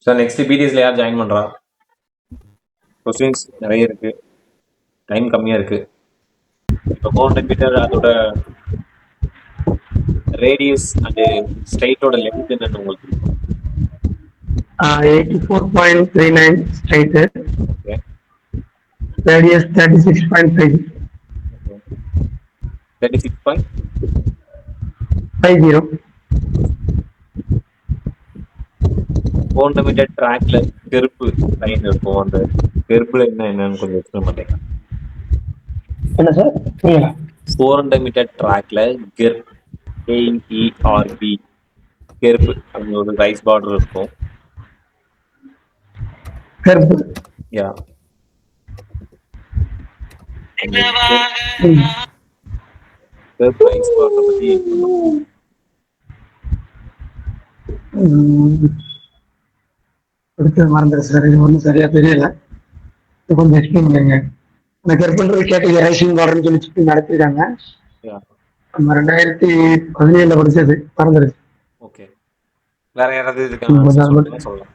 Sir next பிடிஎஸ்ல யார் join பண்றா? Questions நிறைய இருக்கு, டைம் கம்மியா இருக்கு. இப்போ 400 மீட்டர் அதோட ரேடியஸ் அண்ட் ஸ்ட்ரைட்டோட லென்த் என்னன்னு உங்களுக்கு தெரியும்? 84.39 straight, okay radius 36.5. Okay 36.50. 400 metre ட்ராக்ல கருப்பு லைன் இருக்கும், அந்த கருப்புல என்னன்னு கொஞ்சம் எக்ஸ்பிளைன் பண்றீங்களா? என்ன சார்? 400 மீட்டர் ட்ராக்ல கெர்ப் KERB கெர்ப் அங்க ஒரு ரைஸ் பார்டர் இருக்கும். கருப்பு. யா கெர்ப் ரைஸ் பார்டர் பத்தி அடுத்து மறந்துடு சார், இது ஒன்றும் சரியா தெரியல. இது கொஞ்சம் எக்ஸ்பிளைன் பண்ணுங்க. இந்த கருப்புன்றது கேட்டகரி ரைசிங் பார்டர்னு சொல்லி சுற்றி நடத்திருக்காங்க. யா நம்ம 2017 படிச்சது மறந்துடுச்சு. ஓகே. வேற யாராவது இருக்காங்க சொல்லலாம்.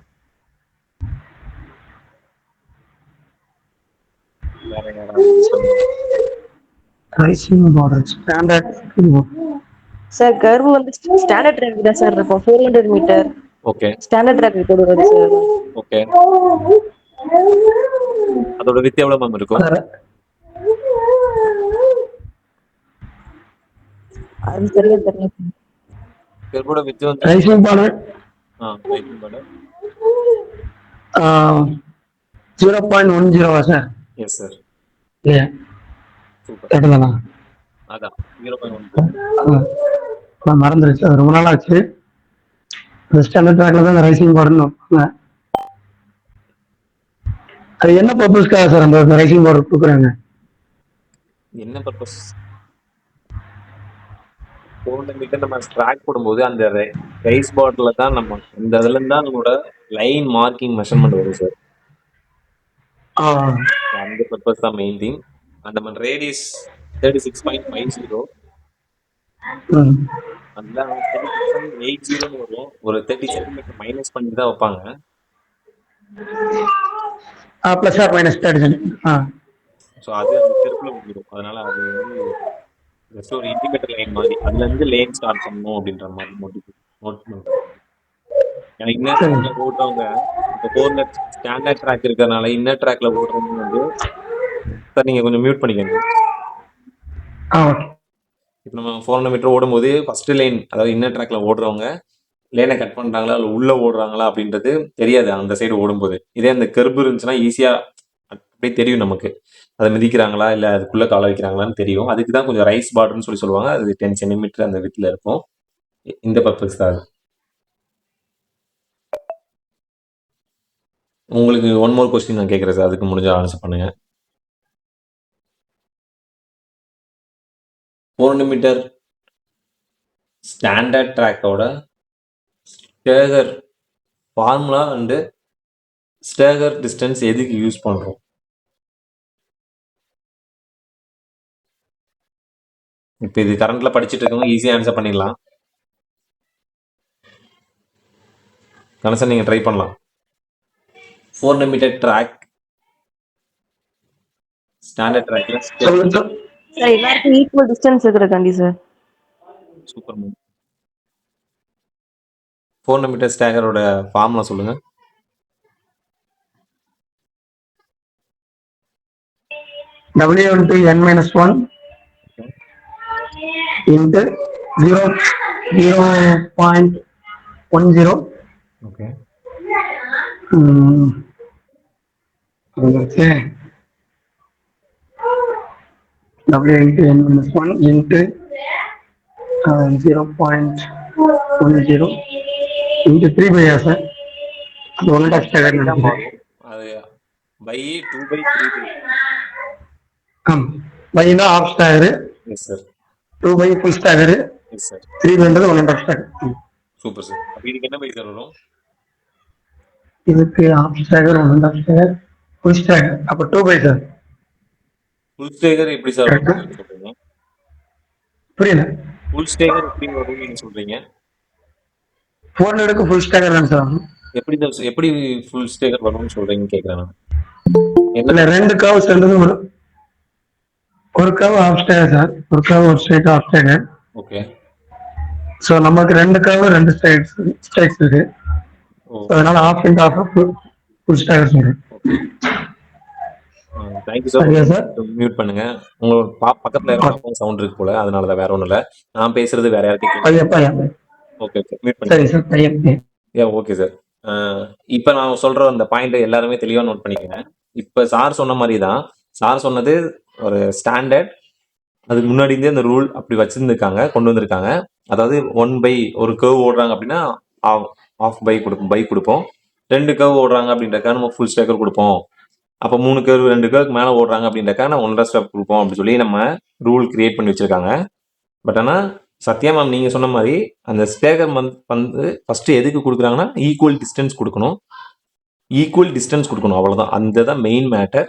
வேற யாராவது rising border standard sir curve வந்து ஸ்டாண்டர்ட் ட்ராக் தான் சார் இருக்கும், 400 மீட்டர். ஓகே ஸ்டாண்டர்ட் ட்ராக் போடுறது சார். ஓகே. அதோட வித் எவ்வளவு மேம் இருக்கும்? அது சரியா தெரியல. கர்வோட வித் வந்து rising border rising border 0.10 sir. Yes sir. இல்லையா? சூப்பர். கேட்டதானா? அதான் 0.1. நான் மறந்துருச்சு, அது ரொம்ப நாள் ஆச்சு. ஸ்டாண்டர்ட் ட்ராக்ல தான் ரைசிங் பார்டர்னு வைப்பாங்க. அது என்ன பர்பஸ்க்காக சார் அந்த ரைசிங் பார்டர் கொடுக்குறாங்க? என்ன பர்பஸ்? 400 மீட்டர் நம்ம ட்ராக் போடும்போது அந்த ரைஸ் பார்டர்ல தான் நம்ம இந்த இதுல இருந்தா நம்மளோட லைன் மார்க்கிங் மெஷர்மெண்ட் வரும் சார். அந்த பர்பஸ் தான் மெயின் திங். அந்த ரேடியஸ் 36.50, அதுல 36.80 வரும். ஒரு 30 சென்டிமீட்டர் மைனஸ் பண்ணி தான் வைப்பாங்க. Plus or minus 30 centimetre. So அது அந்த தெருப்புல வந்துடும். அதனால அது வந்து ஜஸ்ட் ஒரு இண்டிகேட்டர் லைன் மாதிரி, அதுல இருந்து லேன் ஸ்டார்ட் பண்ணணும் அப்படின்ற மாதிரி நோட் பண்ணுறோம். ஏன்னா இன்னர் ட்ராக்ல ஓட்டுறவங்க இப்போ 400 ஸ்டாண்டர்ட் ட்ராக் இருக்கிறதுனால இன்னர் ட்ராக்ல ஓட்டுறவங்க வந்து சார் நீங்க கொஞ்சம் மியூட் பண்ணிக்கங்க. இப்போ நம்ம 400 மீட்டர் ஓடும்போது ஃபர்ஸ்ட் லைன், அதாவது இன்னர் ட்ராக்ல ஓடுறவங்க லேனை கட் பண்றாங்களா இல்லை உள்ள ஓடுறாங்களா அப்படின்றது தெரியாது அந்த சைடு ஓடும்போது. இதே அந்த கர்பு இருந்துச்சுன்னா ஈஸியா அப்படியே தெரியும் நமக்கு, அதை மிதிக்கிறாங்களா இல்லை அதுக்குள்ள கால வைக்கிறாங்களான்னு தெரியும். அதுக்கு தான் கொஞ்சம் ரைஸ் பார்டர்னு சொல்லுவாங்க. அது 10 சென்டிமீட்டர் அந்த வித்துல இருக்கும். இந்த பர்பஸ் தான் அது. உங்களுக்கு ஒன் மோர் கொஸ்டின் நான் கேட்குறேன் சார், அதுக்கு முடிஞ்ச ஆன்சர் பண்ணுங்க. 400 மீட்டர் ஸ்டாண்டர்ட் ட்ராக்கோட stagger formula and stagger distance எதுக்கு யூஸ் பண்றோம்? இப்போ இது கரண்ட்ல படிச்சுட்டு இருக்கவங்க ஈஸியாக ஆன்சர் பண்ணிடலாம். கணேசன் நீங்க ட்ரை பண்ணலாம். 400 மீட்டர் ட்ராக் ஸ்டாண்டர்ட் ட்ராக்ல சார் எல்லாருக்கும் ஈக்குவல் டிஸ்டன்ஸ் இருக்கிறக்காண்டி சார். Super ma'am. 400 மீட்டர் ஸ்டேகரோட ஃபார்முலா சொல்லுங்க. W into n minus 1 into 0.10. Okay. W into n minus 1 into 0.10 into 3 by s. அது 1.5 ஸ்டாகர் நடக்குது. அது by 2/3. by னா half stagger. Yes sir. 2 by full stagger. Yes sir. 3 பண்றது 1.5 ஸ்டாகர். Super sir. அப்ப இதுக்கு என்ன பை சார் வரும்? இதுக்கு half ஸ்டாகர் 1.5 ஸ்டாகர் full ஸ்டாகர் அப்ப 2 by சார். ஃபுல் ஸ்டேகர் எப்படி சார் சொல்றீங்க? புரியல. ஃபுல் ஸ்டேகர் எப்படி வரும் நீங்க சொல்றீங்க? 400க்கு ஃபுல் ஸ்டாகர் தான் சார். எப்படி ஃபுல் ஸ்டேக்கர் வரும்னு சொல்றீங்கன்னு கேக்குறேன் நான். என்ன இல்ல 2 கர்வ் சேர்ந்தது ஒரு கர்வ் ஆஃப் ஸ்டேகர் சார், ஒரு கர்வ் ஒரு straight of stagger. Okay. So நமக்கு 2 கர்வ் 2 ஸ்ட்ரைக்ஸ் இருக்கு. ஓ So, அதனால half and half full stagger சொல்றேன். ஓகே. Thank you sir. சரியா சார்? மியூட் பண்ணுங்க. உங்களோட பக்கத்துல யாரோ சவுண்ட் இருக்கு போல, அதனால தான், வேற ஒண்ணும் இல்ல. நான் பேசுறது வேற யார்கிட்டயும் கேட்குது. பையன். ஓகே ஓகே, மியூட் பண்ணுங்க. சரி சார், பையன். Okay sir. இப்போ நான் சொல்ற அந்த பாயிண்ட் எல்லாருமே தெளிவா நோட் பண்ணிக்கோங்க. இப்போ சார் சொன்ன மாதிரி தான். சார் சொன்னது ஒரு ஸ்டாண்டர்ட், அதுக்கு முன்னாடி இருந்தே அந்த ரூல் அப்படி வச்சிருந்துருக்காங்க, கொண்டு வந்திருக்காங்க. அதாவது 1 பை ஒரு கர்வ் ஓடுறாங்க அப்படின்னா ஆஃப் பை கொடுப்போம். 2 கர்வ் ஓடுறாங்க அப்படின்றக்கா நம்ம ஃபுல் ஸ்டேக்கர் கொடுப்போம். அப்போ 3 கர்வ் 2 கர்வுக்கு மேலே ஓடுறாங்க அப்படின்றக்கா நம்ம 1.5 ஸ்டெப் கொடுப்போம் அப்படின்னு சொல்லி நம்ம ரூல் கிரியேட் பண்ணி வச்சிருக்காங்க. பட் ஆனால் சத்யா மேம் நீங்கள் சொன்ன மாதிரி அந்த ஸ்டேக்கர் வந்து ஃபர்ஸ்ட் எதுக்கு கொடுக்குறாங்கன்னா ஈக்குவல் டிஸ்டன்ஸ் கொடுக்கணும். அவ்வளோதான். அந்த தான் மெயின் மேட்டர்.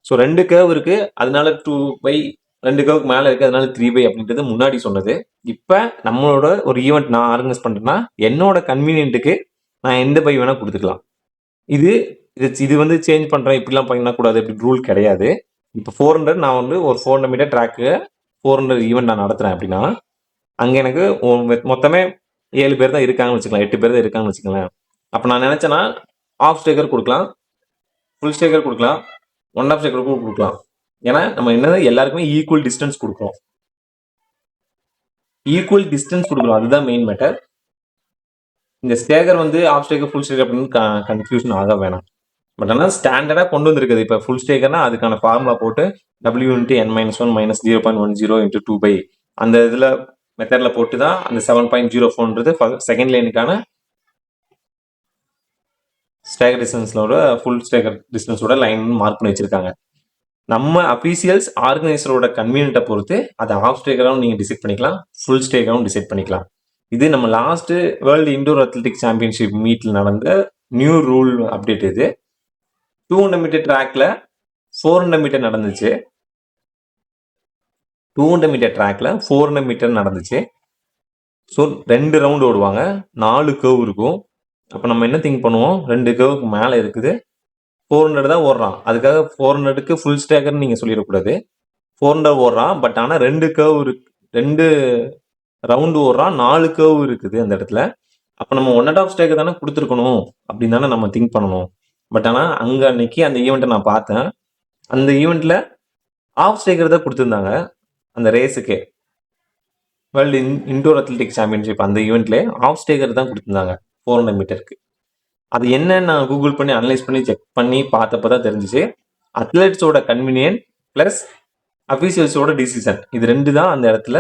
ஸோ 2 கர்வ் இருக்கு, அதனால 2 பை 2 கர்வுக்கு மேலே இருக்கு, அதனால 3 பை அப்படின்றது முன்னாடி சொன்னது. இப்போ நம்மளோட ஒரு ஈவெண்ட் நான் ஆர்கனைஸ் பண்ணுறேன்னா என்னோட கன்வீனியன்ட்டுக்கு நான் எந்த பை வேணால் கொடுத்துக்கலாம். இது வந்து சேஞ்ச் பண்ணுறேன், இப்படிலாம் பண்ணக்கூடாது அப்படி ரூல் கிடையாது. இப்போ 400 நான் வந்து ஒரு 400 மீட்டர் ட்ராக்கு 400 ஈவெண்ட் நான் நடத்துகிறேன் அப்படின்னா அங்கே எனக்கு மொத்தமே 7 பேர் தான் இருக்காங்கன்னு வச்சுக்கலாம், 8 பேர் தான் இருக்காங்கன்னு வச்சுக்கலாம். அப்போ நான் நினச்சேன்னா ஆஃப் ஸ்டேக்கர் கொடுக்கலாம், ஃபுல் ஸ்டேக்கர் கொடுக்கலாம், 1.5 ஸ்டேக்கர் கொடுக்கலாம். ஏன்னா நம்ம என்னது எல்லாருக்குமே ஈக்குவல் டிஸ்டன்ஸ் கொடுக்குறோம். அதுதான் மெயின் மேட்டர். இந்த ஸ்டேக்கர் வந்து ஆஃப் ஸ்டேக்கர் ஃபுல் ஸ்டேக்கர் அப்படின்னு கன்ஃபியூஷன் ஆக வேணாம். பட் ஆனால் ஸ்டாண்டர்டாக கொண்டு வந்திருக்குது. இப்போ ஃபுல் ஸ்டேக்கர்னா அதுக்கான ஃபார்முலா போட்டு W × n-1 - 0.10 × 2 பை அந்த இதில் மெத்தடில் போட்டு தான் அந்த 7.04ன்றது செகண்ட் லைனுக்கான ஸ்டேக்கர் டிஸ்டன்ஸோட ஃபுல் ஸ்டேக்கர் டிஸ்டன்ஸோட லைன் மார்க் பண்ணி வச்சிருக்காங்க. நம்ம அஃபீஷியல்ஸ் ஆர்கனைசரோட கன்வீனியன்ட்டை பொறுத்து அதை ஆஃப் ஸ்டேக்கராகவும் நீங்கள் டிசைட் பண்ணிக்கலாம், ஃபுல் ஸ்டேக்கராகவும் டிசைட் பண்ணிக்கலாம். இது நம்ம last world indoor athletic championship மீட்டில் நடந்த நியூ ரூல் அப்டேட். இது 200 மீட்டர் ட்ராக்ல 400 மீட்டர் நடந்துச்சு. 200 மீட்டர் ட்ராக்ல 400 மீட்டர் நடந்துச்சு. ஸோ 2 ரவுண்ட் ஓடுவாங்க, 4 கர்வ் இருக்கும். அப்போ நம்ம என்ன திங்க் பண்ணுவோம், 2 கர்வுக்கு மேலே இருக்குது, 400 தான் ஓடுறான், அதுக்காக 400க்கு ஃபுல் ஸ்டேக்கர்னு நீங்கள் சொல்லிடக்கூடாது. 400 ஓடுறான், பட் ஆனால் 2 கர்வ் 2 ரவுண்டு ஓடுறான், 4 கர்வ் இருக்குது அந்த இடத்துல. அப்போ நம்ம 1.5 ஸ்டேக்கர் தானே கொடுத்துருக்கணும் அப்படின்னு தானே நம்ம திங்க் பண்ணணும். பட் ஆனால் அங்கே அன்னைக்கு அந்த ஈவெண்ட்டை நான் பார்த்தேன். அந்த ஈவெண்ட்டில் ஆஃப் ஸ்டேக்கர் தான் கொடுத்துருந்தாங்க. அந்த ரேஸுக்கு வேர்ல்டு இண்டோர் அத்லெட்டிக் சாம்பியன்ஷிப் அந்த ஈவெண்ட்லேயே ஆஃப் ஸ்டேக்கர் தான் கொடுத்துருந்தாங்க 400 மீட்டருக்கு. அது என்னன்னு நான் கூகுள் பண்ணி அனலைஸ் பண்ணி செக் பண்ணி பார்த்தப்போ தான் தெரிஞ்சிச்சு. அத்லெட்ஸோட கன்வீனியன்ட் ப்ளஸ் அஃபீஷியல்ஸோட டிசிஷன், இது 2 தான் அந்த இடத்துல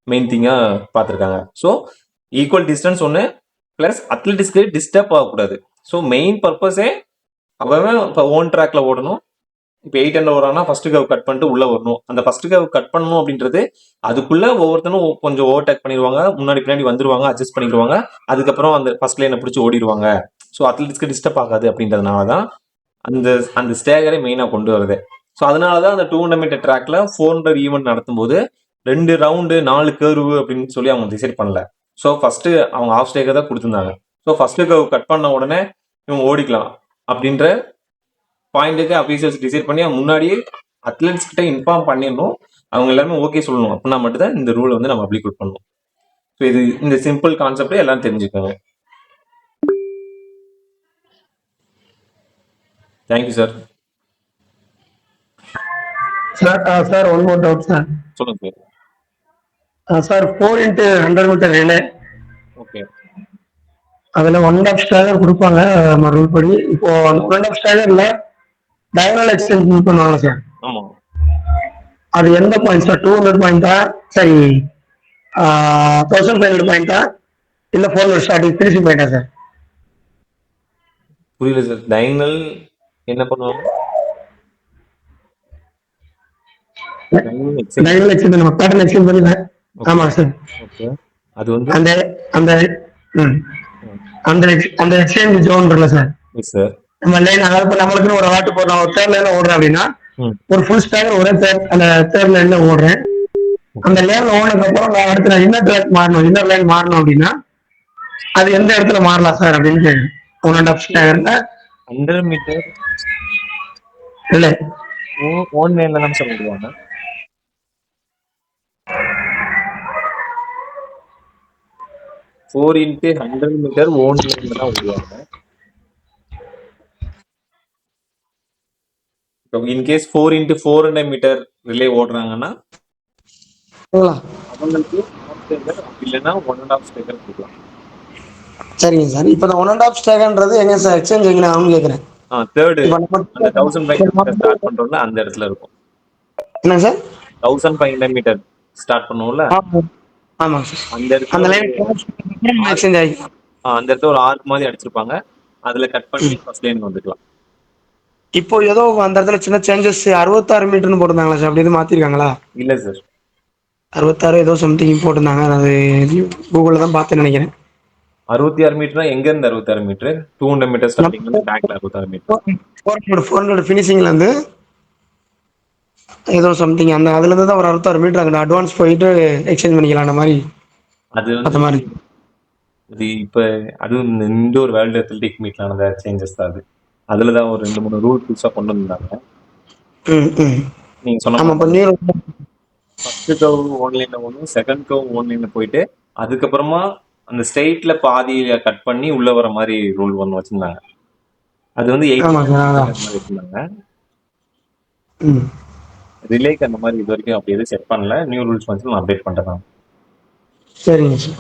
மெயின் திங்காக பார்த்துருக்காங்க. ஸோ ஈக்குவல் டிஸ்டன்ஸ் ஒன்று ப்ளஸ் அத்லெட்டிக்ஸ்க்கு டிஸ்டர்ப் ஆகக்கூடாது. ஸோ மெயின் பர்பஸே அவன் இப்போ ஓன் ட்ராக்ல ஓடணும். இப்போ 800 ஓடுறான்னா ஃபர்ஸ்ட் கர்வ் கட் பண்ணிட்டு உள்ள வரணும். அந்த ஃபர்ஸ்ட் கர்வ் கட் பண்ணணும் அப்படின்றது அதுக்குள்ள ஒவ்வொருத்தனும் கொஞ்சம் ஓவர்டேக் பண்ணிடுவாங்க, முன்னாடி பின்னாடி வந்துருவாங்க, அட்ஜஸ்ட் பண்ணிடுவாங்க, அதுக்கப்புறம் அந்த ஃபர்ஸ்ட் லைனை பிடிச்சி ஓடிடுவாங்க. ஸோ அத்லெட்டிக்ஸ்க்கு டிஸ்டர்ப் ஆகாது அப்படின்றதுனால தான் அந்த ஸ்டேகரை மெயினாக கொண்டு வருது. ஸோ அதனால தான் அந்த 200 மீட்டர் ட்ராக்ல 400 ஈவெண்ட் நடத்தும் போது 2 ரவுண்டு 4 கர்வ் அப்படின்னு சொல்லி அவங்க டிசைட் பண்ணல. ஸோ ஃபர்ஸ்ட் அவங்க ஆஃப் ஸ்டேக்கர் தான் கொடுத்துருந்தாங்க. ஸோ ஃபர்ஸ்ட் கர்வ் கட் பண்ண உடனே இவங்க ஓடிக்கலாம் அப்படின்ற பாயிண்ட்டுக்கு அஃபீஷியல்ஸ் டிசைட் பண்ணி முன்னாடியே அத்லெட்ஸ் கிட்ட இன்ஃபார்ம் பண்ணிடணும். அவங்க எல்லாருமே ஓகே சொல்லணும். அப்படின்னா மட்டும்தான் இந்த ரூலை வந்து நம்ம அப்ளிகேட் பண்ணணும். ஸோ இந்த சிம்பிள் கான்செப்டை எல்லாரும் தெரிஞ்சுக்கோங்க. Thank you sir. Sir one more doubt sir. சொல்லுங்க சார் 4 × 100 மீட்டர் ரிலே, ஓகே. அதுல 1.5 ஸ்டேகர் கொடுப்பாங்க நம்ம ரூல் படி. இப்போ அந்த 1.5 ஸ்டேகர்ல டயகனல் எக்ஸ்டென்ஷன் பண்ணுவாங்க சார். ஆமா, அது எந்த பாயிண்ட் சார்? 200 பாயிண்டா, சரி 1500 பாயிண்டா, இல்ல 400 ஸ்டார்டிங் ஃபினிஷிங் பாயிண்டா சார்? புரியல சார். டயகனல் என்ன பண்ணுவாங்க? டயகனல் எக்ஸ்டென்ஷன் நம்ம பேட்டர்ன் எக்ஸ்டென்ட் பண்ணல. ஆமா சார். ஓகே. அது வந்து அந்த அந்த அந்த அந்த எக்ஸ்சேஞ்ச் ஜோன் இருக்குல்ல சார், சார் நம்ம லைன், அதாவது இப்போ நம்மளுக்குன்னு ஒரு வாட்டு போடுறோம், ஒரு தேர்ட் லைன்ல ஓடுறேன் அப்படின்னா ஒரு ஃபுல் ஸ்டாக் ஒரே அந்த தேர்ட் லைன்ல ஓடுறேன். அந்த லைன்ல ஓடுனதுக்கு அப்புறம் நான் அடுத்து இன்னர் ட்ராக் மாறணும், இன்னர் லைன் மாறணும் அப்படின்னா அது எந்த இடத்துல மாறலாம் சார் அப்படின்னு கேட்குறேன். 1.5 ஸ்டாகர்ல 100 மீட்டர் இல்ல ஓன் லைன்ல தான் சார் ஓடுவாங்க. 4x100 மீட்டர் ஓன் லைன்ல தான் ஓடுவாங்க. இப்போ இன்கேஸ் 4x400 மீட்டர் ரிலே ஓடுறாங்கன்னா அவங்களுக்கு ஆஃப் ஸ்டேக்கர் அப்படி இல்லைன்னா 1.5 ஸ்டேக்கர் கொடுக்கலாம். சரிங்க சார். இப்போ இந்த 1.5 ஸ்டாகர்ன்றது எங்க சார் எக்ஸ்சேஞ்ச் எங்க ஆகும்னு கேட்குறேன். தேர்டு இப்போ அந்த 1500 மீட்டர் ஸ்டார்ட் பண்றோம்ல அந்த இடத்துல இருக்கும். என்ன சார்? 1500 மீட்டர் ஸ்டார்ட் பண்ணுவோம்ல ஆமாங்க சார். அந்த இடத்துல அந்த லைன் எக்ஸ்சேஞ்ச் ஆகிக்கும். அந்த இடத்துல ஒரு ஆர்க் மாதிரி அடிச்சிருப்பாங்க. அதுல கட் பண்ணி ஃபர்ஸ்ட் லைன் வந்துக்கலாம். இப்போ ஏதோ அந்த இடத்துல சின்ன சேஞ்சஸ் 66 மீட்டர்னு போட்டிருந்தாங்களா சார்? அப்படி எதுவும் மாத்திருக்காங்களா? இல்ல சார். 66 ஏதோ சம்திங் போட்டிருந்தாங்க. அது கூகுள்ல தான் பார்த்தேன்னு நினைக்கிறேன். 66 மீட்டர்னா எங்க இருந்து 66 மீட்டர்? 200 மீட்டர் ஸ்டார்டிங்ல இருந்து பேக்ல 66 மீட்டர். 400 ஃபினிஷிங்ல இருந்து ஏதோ சம்திங் அந்த அதுல இருந்து தான் ஒரு 66 மீட்டர் அங்கே அட்வான்ஸ் போயிட்டு எக்ஸ்சேஞ்ச் பண்ணிக்கலாம் அந்த மாதிரி. அது அந்த வந்து மாதிரி. இது இப்ப அதுவும் இந்த ஒரு வேர்ல்டு அத்லெட்டிக் மீட்ல நடந்த சேஞ்சஸ் தான் அது. அதுலதான் ஒரு 2-3 ரூல் புதுசா கொண்டு வந்தாங்க. நீங்க சொன்ன ஆமா. இப்போ மாதிரி நியூ ஃபர்ஸ்ட் கவ் ஓன்லைன்ல ஒன்றும் செகண்ட் கவ் ஓன்லைன்ல போயிட்டு அதுக்கப்புறமா அந்த ஸ்ட்ரெயிட்ல பாதியில கட் பண்ணி உள்ள வர மாதிரி ரூல் ஒன்று வச்சிருந்தாங்க. அது வந்து 8 ஆமா சார். அதான். மாதிரி வச்சிருந்தாங்க. ம். ரிலேக்கு அந்த மாதிரி இது வரைக்கும் அப்படி எதுவும் செட் பண்ணல. நியூ ரூல்ஸ் வந்து நான் அப்டேட் பண்றேன். சரிங்க சார்.